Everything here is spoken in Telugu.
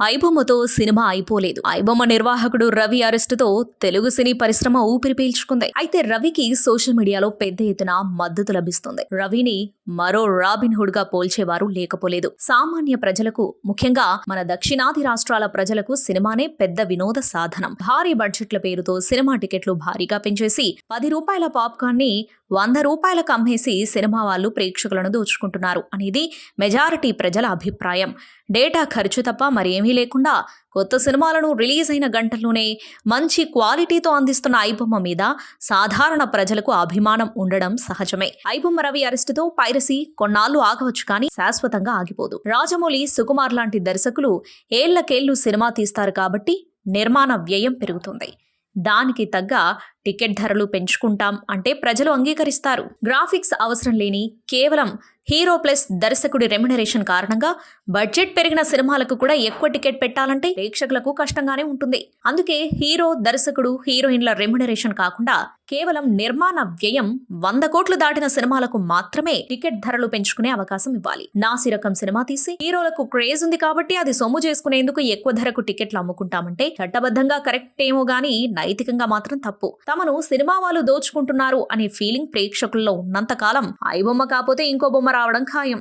ఐబొమ్మతో సినిమా అయిపోలేదు. ఐబొమ్మ నిర్వాహకుడు రవి అరెస్టుతో తెలుగు సినీ పరిశ్రమ ఊపిరి పీల్చుకుంది. అయితే రవికి సోషల్ మీడియాలో పెద్ద ఎత్తున మద్దతు లభిస్తుంది. రవిని మరో రాబిన్ హుడ్ గా పోల్చేవారు లేకపోలేదు. సామాన్య ప్రజలకు, ముఖ్యంగా మన దక్షిణాది రాష్ట్రాల ప్రజలకు సినిమానే పెద్ద వినోద సాధనం. భారీ బడ్జెట్ల పేరుతో సినిమా టికెట్లు భారీగా పెంచేసి 10 రూపాయల పాప్కార్న్ ని 100 రూపాయలకు అమ్మేసి సినిమా వాళ్ళు ప్రేక్షకులను దోచుకుంటున్నారు అనేది మెజారిటీ ప్రజల అభిప్రాయం. డేటా ఖర్చు తప్ప మరేమీ లేకుండా కొత్త సినిమాలను రిలీజ్ అయిన గంటల్లోనే మంచి క్వాలిటీతో అందిస్తున్న ఐబొమ్మ మీద సాధారణ ప్రజలకు అభిమానం ఉండడం సహజమే. ఐబొమ్మ రవి అరెస్టుతో పైరసీ కొన్నాళ్లు ఆగవచ్చు, కానీ శాశ్వతంగా ఆగిపోదు. రాజమౌళి, సుకుమార్ లాంటి దర్శకులు ఏళ్లకేళ్లు సినిమా తీస్తారు కాబట్టి నిర్మాణ వ్యయం పెరుగుతుంది. దానికి తగ్గ టికెట్ ధరలు పెంచుకుంటాం అంటే ప్రజలు అంగీకరిస్తారు. గ్రాఫిక్స్ అవసరం లేని కేవలం హీరో ప్లస్ దర్శకుడి రెమ్యునరేషన్ కారణంగా బడ్జెట్ పెరిగిన సినిమాలకు కూడా ఎక్కువ టికెట్ పెట్టాలంటే ప్రేక్షకులకు కష్టంగానే ఉంటుంది. అందుకే హీరో, దర్శకుడు, హీరోయిన్ల రెమ్యునరేషన్ కాకుండా కేవలం నిర్మాణ వ్యయం 100 కోట్లు దాటిన సినిమాలకు మాత్రమే టికెట్ ధరలు పెంచుకునే అవకాశం ఇవ్వాలి. నాసిరకం సినిమా తీసి హీరోలకు క్రేజ్ ఉంది కాబట్టి అది సొమ్ము చేసుకునేందుకు ఎక్కువ ధరకు టికెట్లు అమ్ముకుంటామంటే చట్టబద్ధంగా కరెక్ట్ ఏమో గానీ నైతికంగా మాత్రం తప్పు. తమను సినిమా వాళ్ళు దోచుకుంటున్నారు అనే ఫీలింగ్ ప్రేక్షకుల్లో ఉన్నంత కాలం ఐబొమ్మ కాకపోతే ఇంకో బొమ్మ రావడం ఖాయం.